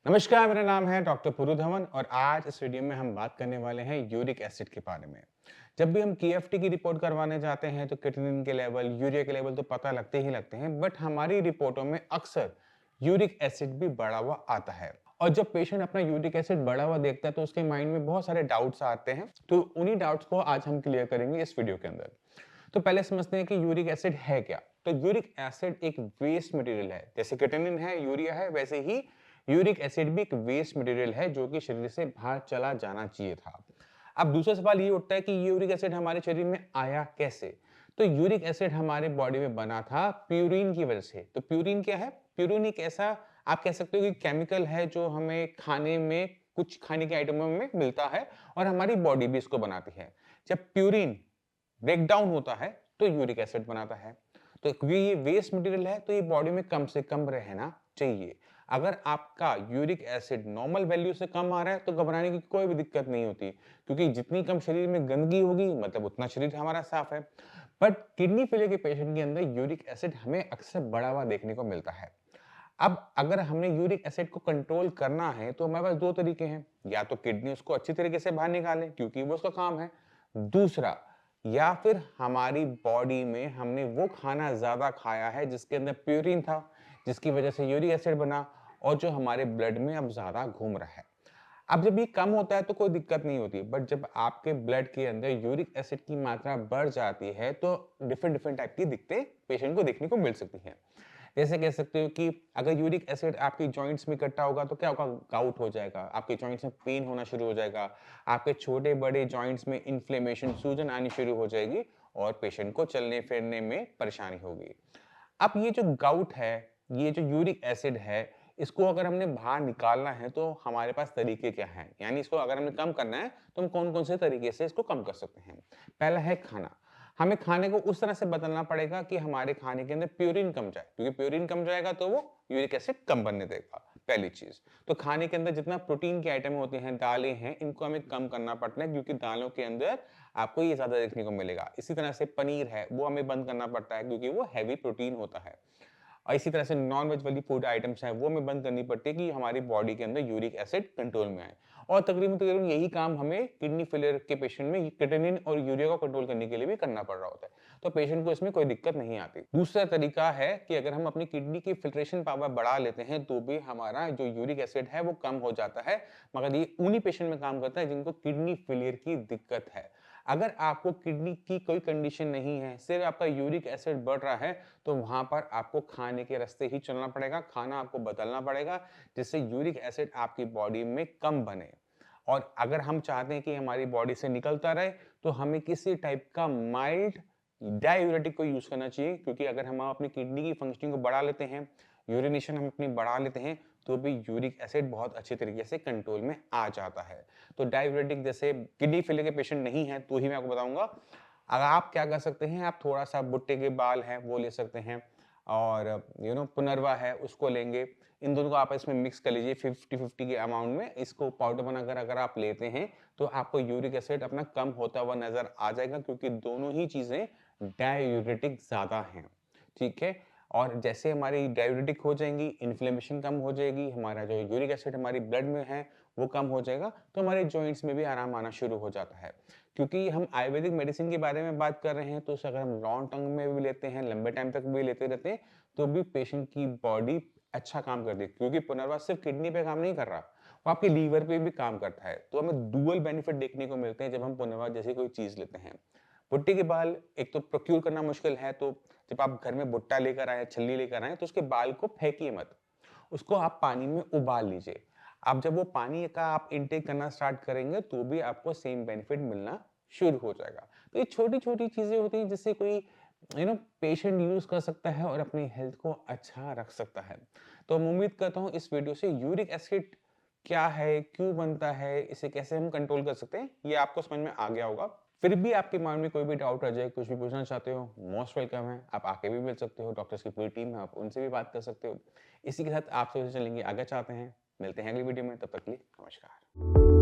नमस्कार, मेरा नाम है डॉक्टर पुरु धवन और आज इस वीडियो में हम बात करने वाले हैं यूरिक एसिड के बारे में। जब भी हम केएफटी की रिपोर्ट करवाने जाते हैं तो क्रिएटिनिन के लेवल, यूरिया के लेवल तो पता लगते ही लगते हैं, बट हमारी रिपोर्टों में अक्सर यूरिक एसिड भी बढ़ा हुआ आता है। और जब पेशेंट अपना यूरिक एसिड बढ़ा हुआ देखता है तो उसके माइंड में बहुत सारे डाउट्स आते हैं, तो उन्हीं डाउट्स को आज हम क्लियर करेंगे इस वीडियो के अंदर। तो पहले समझते हैं कि यूरिक एसिड है क्या। तो यूरिक एसिड एक वेस्ट मटेरियल है, जैसे क्रिएटिनिन है, यूरिया है, वैसे ही यूरिक एसिड भी एक वेस्ट मटेरियल है जो कि शरीर से बाहर चला जाना चाहिए था। अब दूसरा सवाल ये उठता है कि यूरिक एसिड हमारे शरीर में आया कैसे। तो यूरिक एसिड हमारे बॉडी में बना था प्यूरिन की वजह से। तो प्यूरिन क्या है? प्यूरिन एक ऐसा, आप कह सकते हो कि केमिकल है जो हमें खाने में, कुछ खाने के आइटमों में मिलता है और हमारी बॉडी भी इसको बनाती है। जब प्यूरिन ब्रेक डाउन होता है तो यूरिक एसिड बनाता है। तो क्योंकि ये वेस्ट मटेरियल है तो ये बॉडी में कम से कम रहना चाहिए। अगर आपका यूरिक एसिड नॉर्मल वैल्यू से कम आ रहा है तो घबराने की कोई भी दिक्कत नहीं होती, क्योंकि जितनी कम शरीर में गंदगी होगी मतलब उतना शरीर हमारा साफ है। बट किडनी फेलियर के पेशेंट के अंदर यूरिक एसिड हमें अक्सर बढ़ा हुआ देखने को मिलता है। अब अगर हमने यूरिक एसिड को कंट्रोल करना है तो हमारे पास दो तरीके हैं। या तो किडनी उसको अच्छी तरीके से बाहर निकाले क्योंकि वो उसका काम है। दूसरा, या फिर हमारी बॉडी में हमने वो खाना ज्यादा खाया है जिसके अंदर प्यूरिन था, जिसकी वजह से यूरिक एसिड बना और जो हमारे ब्लड में अब ज्यादा घूम रहा है। अब जब ये कम होता है तो कोई दिक्कत नहीं होती, बट जब आपके ब्लड के अंदर यूरिक एसिड की मात्रा बढ़ जाती है तो डिफरेंट डिफरेंट टाइप की दिक्कतें पेशेंट को देखने को मिल सकती हैं। जैसे कह सकते हो कि अगर यूरिक एसिड आपकी जॉइंट्स में इकट्ठा होगा तो क्या होगा? गाउट हो जाएगा, आपके जॉइंट्स में पेन होना शुरू हो जाएगा, आपके छोटे बड़े जॉइंट्स में इन्फ्लेमेशन, सूजन आनी शुरू हो जाएगी और पेशेंट को चलने फिरने में परेशानी होगी। अब ये जो गाउट है, ये जो यूरिक एसिड है, इसको अगर हमने बाहर निकालना है तो हमारे पास तरीके क्या हैं? यानी इसको अगर हमने कम करना है तो हम कौन-कौन से तरीके से इसको कम कर सकते हैं? पहला है खाना। हमें खाने को उस तरह से बदलना पड़ेगा कि हमारे खाने के अंदर प्यूरिन कम जाए, क्योंकि प्यूरिन कम जाएगा तो वो यूरिक एसिड कम बनने देगा, पहली चीज। तो खाने के अंदर जितना प्रोटीन के आइटम होते हैं, दालें हैं, इनको हमें कम करना पड़ता है क्योंकि दालों के अंदर आपको ये ज्यादा देखने को मिलेगा। इसी तरह से पनीर है, वो हमें बंद करना पड़ता है क्योंकि वो हैवी प्रोटीन होता है। और इसी तरह से नॉन वेज वाली फूड आइटम्स हैं वो हमें बंद करनी पड़ती है कि हमारी बॉडी के अंदर यूरिक एसिड कंट्रोल में आए। और तकरीबन तकरीबन यही काम हमें किडनी फेलियर के पेशेंट में क्रिएटिनिन और यूरिया को कंट्रोल करने के लिए भी करना पड़ रहा होता है। तो पेशेंट को इसमें कोई दिक्कत नहीं आती। दूसरा तरीका है कि अगर हम अपनी किडनी की फिल्ट्रेशन पावर बढ़ा लेते हैं तो भी हमारा जो यूरिक एसिड है वो कम हो जाता है। मगर ये उन्हीं पेशेंट में काम करता है जिनको किडनी फेलियर की दिक्कत है। अगर आपको किडनी की कोई कंडीशन नहीं है, सिर्फ आपका यूरिक एसिड बढ़ रहा है, तो वहां पर आपको खाने के रास्ते ही चलना पड़ेगा, खाना आपको बदलना पड़ेगा जिससे यूरिक एसिड आपकी बॉडी में कम बने। और अगर हम चाहते हैं कि हमारी बॉडी से निकलता रहे तो हमें किसी टाइप का माइल्ड डायूरेटिक को यूज करना चाहिए, क्योंकि अगर हम अपनी किडनी की फंक्शनिंग को बढ़ा लेते हैं, यूरिनेशन हम अपनी बढ़ा लेते हैं, तो भी यूरिक एसिड बहुत अच्छे तरीके से कंट्रोल में आ जाता है। तो डायूरेटिक जैसे किडनी फेलियर के पेशेंट नहीं है तो ही मैं आपको बताऊंगा। अगर आप क्या कर सकते हैं, आप थोड़ा सा भुट्टे के बाल हैं वो ले सकते हैं और पुनर्वा है उसको लेंगे। इन दोनों को आप इसमें मिक्स कर लीजिए 50-50 के अमाउंट में। इसको पाउडर बनाकर अगर आप लेते हैं तो आपको यूरिक एसिड अपना कम होता हुआ नजर आ जाएगा, क्योंकि दोनों ही चीजें डायूरेटिक ज्यादा हैं। ठीक है। और जैसे हमारी डायूरेटिक हो जाएंगी, इन्फ्लेमेशन कम हो जाएगी, हमारा जो यूरिक एसिड हमारी ब्लड में है वो कम हो जाएगा, तो हमारे जॉइंट्स में भी आराम आना शुरू हो जाता है। क्योंकि हम आयुर्वेदिक मेडिसिन के बारे में बात कर रहे हैं तो उसे अगर हम लॉन्ग टर्म में भी लेते हैं, लंबे टाइम तक भी लेते रहते हैं, तो भी पेशेंट की बॉडी अच्छा काम करती है, क्योंकि पुनर्वास सिर्फ किडनी पे काम नहीं कर रहा, वो आपके लीवर पे भी काम करता है। तो हमें डुअल बेनिफिट देखने को मिलते हैं जब हम पुनर्वास जैसी कोई चीज लेते हैं। भुट्टे के बाल एक तो प्रोक्यूर करना मुश्किल है, तो जब आप घर में भुट्टा लेकर आए, छल्ली लेकर आए, तो उसके बाल को फेंकिए मत, उसको आप पानी में उबाल लीजिए। अब जब वो पानी का आप इनटेक करना स्टार्ट करेंगे तो भी आपको सेम बेनिफिट मिलना शुरू हो जाएगा। तो ये छोटी छोटी चीजें होती हैं जिससे कोई पेशेंट यूज कर सकता है और अपनी हेल्थ को अच्छा रख सकता है। तो मैं उम्मीद करता हूँ इस वीडियो से यूरिक एसिड क्या है, क्यों बनता है, इसे कैसे हम कंट्रोल कर सकते हैं, ये आपको समझ में आ गया होगा। फिर भी आपके माइंड में कोई भी डाउट रह जाए, कुछ भी पूछना चाहते हो, मोस्ट वेलकम है। आप आके भी मिल सकते हो, डॉक्टर्स की पूरी टीम है, आप उनसे भी बात कर सकते हो। इसी के साथ आपसे चलेंगे आगे चाहते हैं। मिलते हैं अगली वीडियो में, तब तक के लिए नमस्कार।